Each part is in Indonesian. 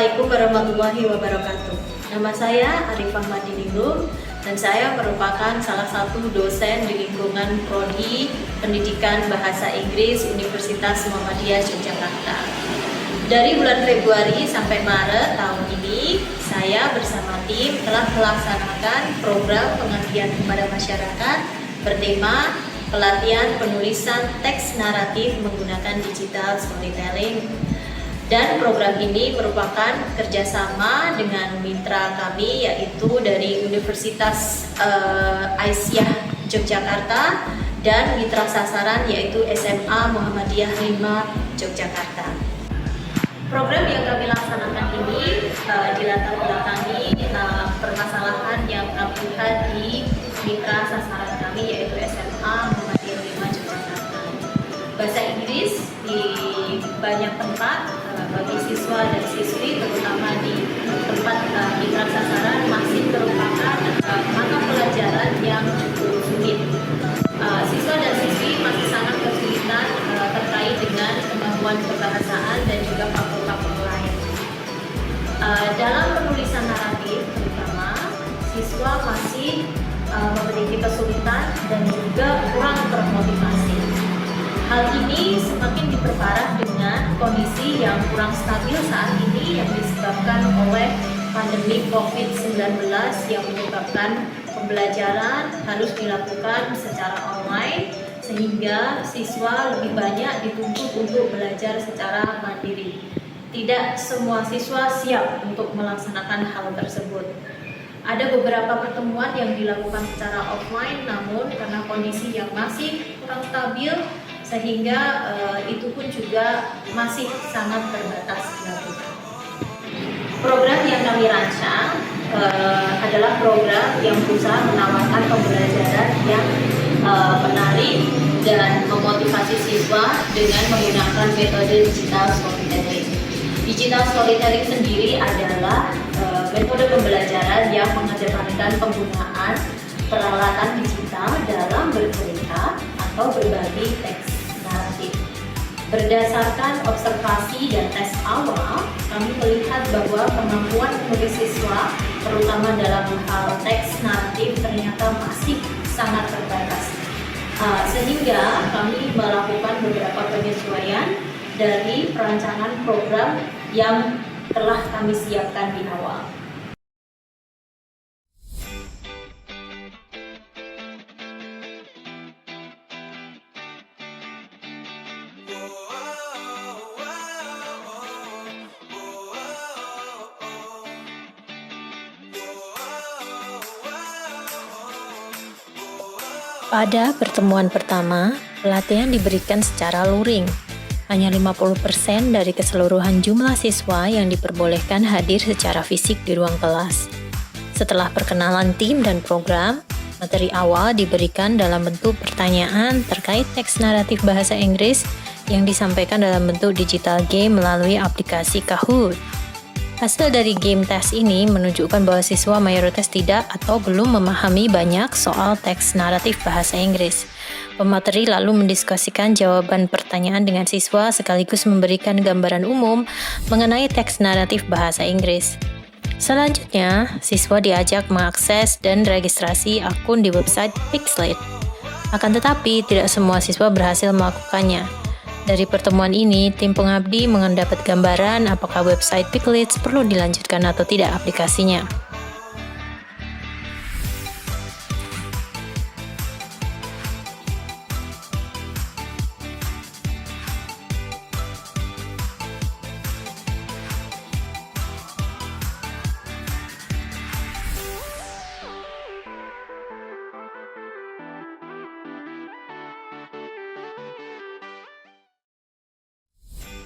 Assalamualaikum warahmatullahi wabarakatuh. Nama saya Arifah Madiningrum dan saya merupakan salah satu dosen di lingkungan Prodi Pendidikan Bahasa Inggris Universitas Muhammadiyah Yogyakarta. Dari bulan Februari sampai Maret tahun ini, saya bersama tim telah melaksanakan program pengabdian kepada masyarakat bertema pelatihan penulisan teks naratif menggunakan digital storytelling. Dan program ini merupakan kerjasama dengan mitra kami, yaitu dari Universitas Aisyah Yogyakarta dan mitra sasaran yaitu SMA Muhammadiyah 5 Yogyakarta. Program yang kami laksanakan ini dilatar belakangi permasalahan yang kami lihat di mitra sasaran kami yaitu SMA Muhammadiyah 5 Yogyakarta. Bahasa Inggris di banyak tempat bagi siswa dan siswi, terutama di tempat mitra sasaran, masih merupakan mata pelajaran yang cukup sulit. Siswa dan siswi masih sangat kesulitan terkait dengan kemampuan kebahasaan dan juga faktor-faktor lain. Dalam penulisan naratif, terutama siswa masih memiliki kesulitan dan juga kurang termotivasi. Hal ini semakin diperparah dengan kondisi yang kurang stabil saat ini yang disebabkan oleh pandemi COVID-19 yang menyebabkan pembelajaran harus dilakukan secara online sehingga siswa lebih banyak dituntut untuk belajar secara mandiri. Tidak semua siswa siap untuk melaksanakan hal tersebut. Ada beberapa pertemuan yang dilakukan secara offline, namun karena kondisi yang masih kurang stabil sehingga itu pun juga masih sangat terbatas dilakukan. Program yang kami rancang adalah program yang berusaha menawarkan pembelajaran yang menarik dan memotivasi siswa dengan menggunakan metode digital storytelling. Digital storytelling sendiri adalah metode pembelajaran yang mengedepankan penggunaan peralatan digital dalam bercerita atau berbagi teks naratif. Berdasarkan observasi dan tes awal, kami melihat bahwa kemampuan menulis siswa, terutama dalam hal teks naratif, ternyata masih sangat terbatas. Sehingga kami melakukan beberapa penyesuaian dari perancangan program yang telah kami siapkan di awal. Pada pertemuan pertama, pelatihan diberikan secara luring. Hanya 50% dari keseluruhan jumlah siswa yang diperbolehkan hadir secara fisik di ruang kelas. Setelah perkenalan tim dan program, materi awal diberikan dalam bentuk pertanyaan terkait teks naratif bahasa Inggris yang disampaikan dalam bentuk digital game melalui aplikasi Kahoot. Hasil dari game tes ini menunjukkan bahwa siswa mayoritas tidak atau belum memahami banyak soal teks naratif bahasa Inggris. Pemateri lalu mendiskusikan jawaban pertanyaan dengan siswa sekaligus memberikan gambaran umum mengenai teks naratif bahasa Inggris. Selanjutnya, siswa diajak mengakses dan registrasi akun di website Pixlate. Akan tetapi, tidak semua siswa berhasil melakukannya. Dari pertemuan ini, tim pengabdi mendapat gambaran apakah website Pixlate perlu dilanjutkan atau tidak aplikasinya.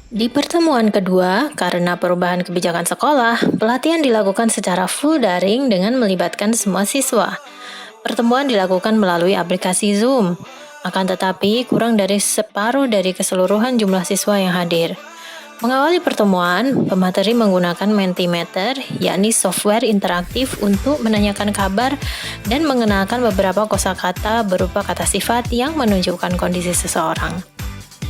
Di pertemuan kedua, karena perubahan kebijakan sekolah, pelatihan dilakukan secara full daring dengan melibatkan semua siswa. Pertemuan dilakukan melalui aplikasi Zoom. Akan tetapi, kurang dari separuh dari keseluruhan jumlah siswa yang hadir. Mengawali pertemuan, pemateri menggunakan Mentimeter, yakni software interaktif untuk menanyakan kabar dan mengenalkan beberapa kosakata berupa kata sifat yang menunjukkan kondisi seseorang.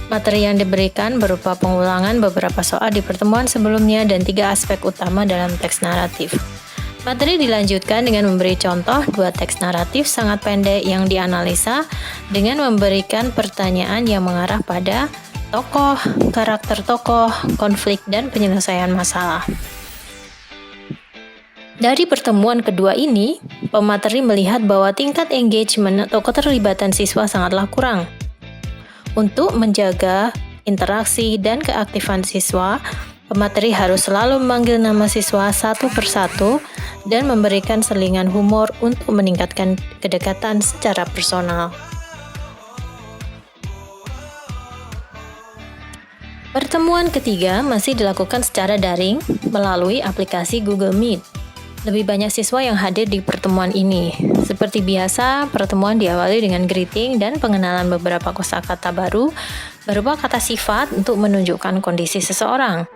Materi yang diberikan berupa pengulangan beberapa soal di pertemuan sebelumnya dan 3 aspek utama dalam teks naratif. Materi dilanjutkan dengan memberi contoh 2 teks naratif sangat pendek yang dianalisa dengan memberikan pertanyaan yang mengarah pada tokoh, karakter tokoh, konflik, dan penyelesaian masalah. Dari pertemuan kedua ini, pemateri melihat bahwa tingkat engagement atau keterlibatan siswa sangatlah kurang. Untuk menjaga interaksi dan keaktifan siswa, pemateri harus selalu memanggil nama siswa satu persatu dan memberikan selingan humor untuk meningkatkan kedekatan secara personal. Pertemuan ketiga masih dilakukan secara daring melalui aplikasi Google Meet. Lebih banyak siswa yang hadir di pertemuan ini. Seperti biasa, pertemuan diawali dengan greeting dan pengenalan beberapa kosakata baru berupa kata sifat untuk menunjukkan kondisi seseorang.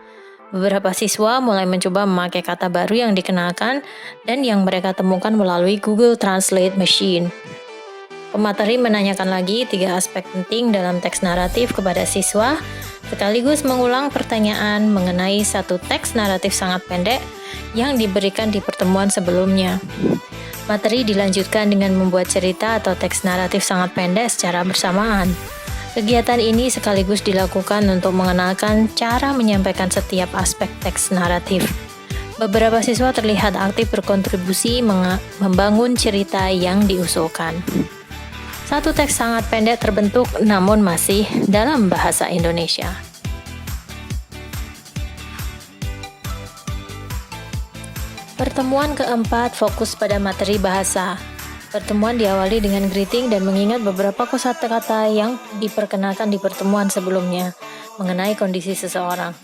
Beberapa siswa mulai mencoba memakai kata baru yang dikenalkan dan yang mereka temukan melalui Google Translate Machine. Pemateri menanyakan lagi 3 aspek penting dalam teks naratif kepada siswa, sekaligus mengulang pertanyaan mengenai satu teks naratif sangat pendek yang diberikan di pertemuan sebelumnya. Materi dilanjutkan dengan membuat cerita atau teks naratif sangat pendek secara bersamaan. Kegiatan ini sekaligus dilakukan untuk mengenalkan cara menyampaikan setiap aspek teks naratif. Beberapa siswa terlihat aktif berkontribusi membangun cerita yang diusulkan. Satu teks sangat pendek terbentuk namun masih dalam bahasa Indonesia. Pertemuan keempat fokus pada materi bahasa. Pertemuan diawali dengan greeting dan mengingat beberapa kosakata yang diperkenalkan di pertemuan sebelumnya mengenai kondisi seseorang.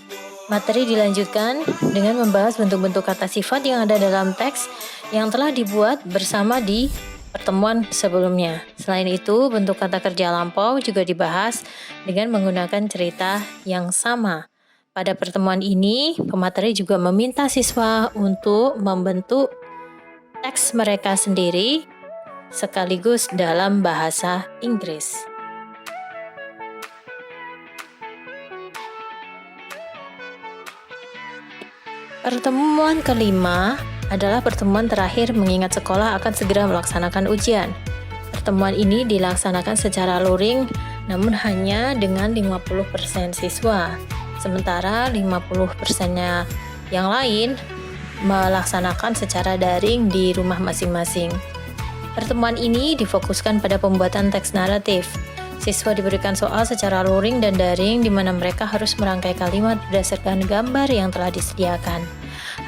Materi dilanjutkan dengan membahas bentuk-bentuk kata sifat yang ada dalam teks yang telah dibuat bersama di pertemuan sebelumnya. Selain itu, bentuk kata kerja lampau juga dibahas dengan menggunakan cerita yang sama. Pada pertemuan ini, pemateri juga meminta siswa untuk membentuk teks mereka sendiri sekaligus dalam bahasa Inggris. Pertemuan kelima adalah pertemuan terakhir mengingat sekolah akan segera melaksanakan ujian. Pertemuan ini dilaksanakan secara luring namun hanya dengan 50% siswa. Sementara 50%-nya yang lain melaksanakan secara daring di rumah masing-masing. Pertemuan ini difokuskan pada pembuatan teks naratif. Siswa diberikan soal secara luring dan daring di mana mereka harus merangkai kalimat berdasarkan gambar yang telah disediakan.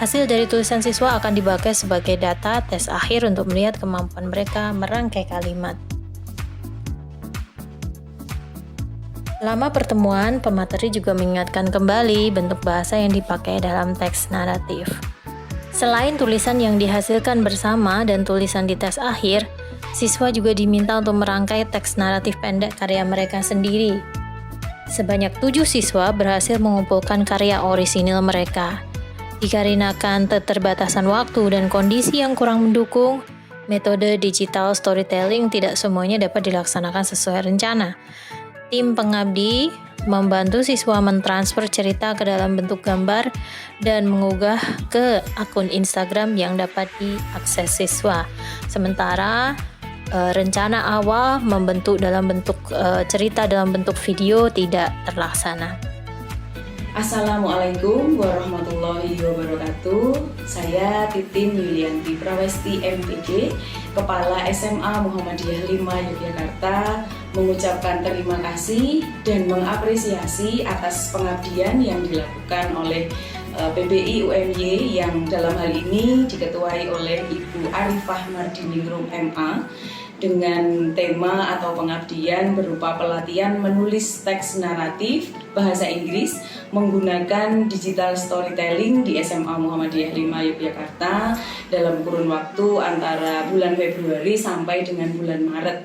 Hasil dari tulisan siswa akan dipakai sebagai data tes akhir untuk melihat kemampuan mereka merangkai kalimat. Selama pertemuan, pemateri juga mengingatkan kembali bentuk bahasa yang dipakai dalam teks naratif. Selain tulisan yang dihasilkan bersama dan tulisan di tes akhir, siswa juga diminta untuk merangkai teks naratif pendek karya mereka sendiri. Sebanyak 7 siswa berhasil mengumpulkan karya orisinil mereka. Dikarenakan keterbatasan waktu dan kondisi yang kurang mendukung, metode digital storytelling tidak semuanya dapat dilaksanakan sesuai rencana. Tim pengabdi membantu siswa mentransfer cerita ke dalam bentuk gambar dan mengunggah ke akun Instagram yang dapat diakses siswa. Sementara rencana awal membentuk dalam bentuk cerita dalam bentuk video tidak terlaksana. Assalamualaikum warahmatullahi wabarakatuh. Saya Titin Yulianti Prawesti MPG, Kepala SMA Muhammadiyah 5 Yogyakarta, mengucapkan terima kasih dan mengapresiasi atas pengabdian yang dilakukan oleh PBI UMY yang dalam hal ini diketuai oleh Ibu Arifah Mardiningrum MA dengan tema atau pengabdian berupa pelatihan menulis teks naratif bahasa Inggris menggunakan digital storytelling di SMA Muhammadiyah 5 Yogyakarta dalam kurun waktu antara bulan Februari sampai dengan bulan Maret.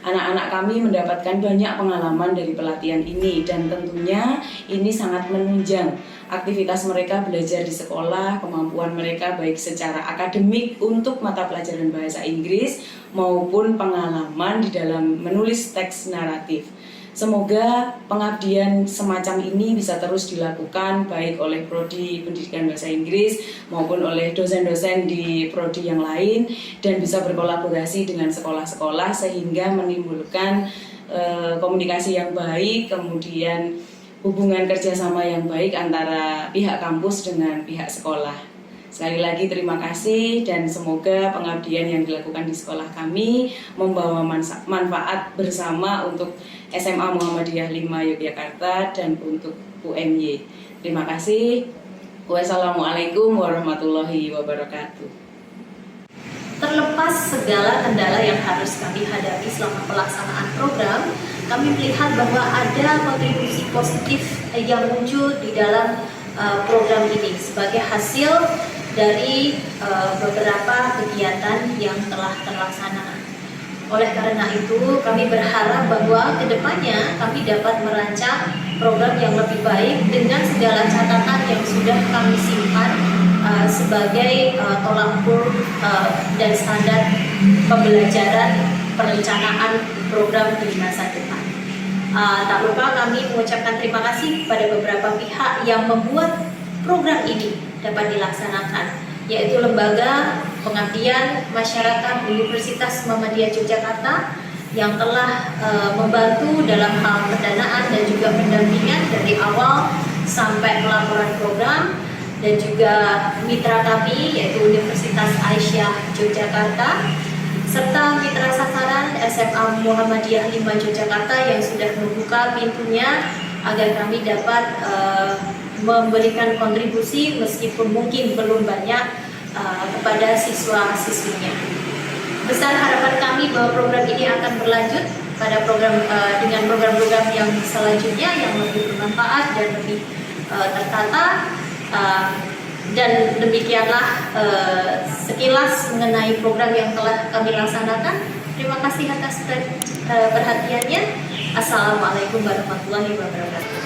Anak-anak kami mendapatkan banyak pengalaman dari pelatihan ini dan tentunya ini sangat menunjang aktivitas mereka belajar di sekolah, kemampuan mereka baik secara akademik untuk mata pelajaran bahasa Inggris maupun pengalaman di dalam menulis teks naratif. Semoga pengabdian semacam ini bisa terus dilakukan baik oleh Prodi Pendidikan Bahasa Inggris maupun oleh dosen-dosen di prodi yang lain dan bisa berkolaborasi dengan sekolah-sekolah sehingga menimbulkan komunikasi yang baik, kemudian hubungan kerjasama yang baik antara pihak kampus dengan pihak sekolah. Sekali lagi terima kasih dan semoga pengabdian yang dilakukan di sekolah kami membawa manfaat bersama untuk SMA Muhammadiyah 5 Yogyakarta dan untuk UMY. Terima kasih. Wassalamualaikum warahmatullahi wabarakatuh. Terlepas segala kendala yang harus kami hadapi selama pelaksanaan program, kami melihat bahwa ada kontribusi positif yang muncul di dalam program ini sebagai hasil dari beberapa kegiatan yang telah terlaksana. Oleh karena itu, kami berharap bahwa kedepannya kami dapat merancang program yang lebih baik dengan segala catatan yang sudah kami simpan sebagai tolak ukur dan standar pembelajaran perencanaan program di masa depan. Tak lupa kami mengucapkan terima kasih pada beberapa pihak yang membuat program ini dapat dilaksanakan, yaitu Lembaga Pengabdian Masyarakat Universitas Muhammadiyah Yogyakarta yang telah membantu dalam hal pendanaan dan juga pendampingan dari awal sampai pelaporan program, dan juga mitra kami yaitu Universitas Aisyah Yogyakarta serta mitra sasaran SMA Muhammadiyah 5 Yogyakarta yang sudah membuka pintunya agar kami dapat memberikan kontribusi meskipun mungkin belum banyak kepada siswa-siswinya. Besar harapan kami bahwa program ini akan berlanjut pada dengan program-program yang selanjutnya yang lebih bermanfaat dan lebih tertata. Dan demikianlah sekilas mengenai program yang telah kami laksanakan. Terima kasih atas perhatiannya. Assalamualaikum warahmatullahi wabarakatuh.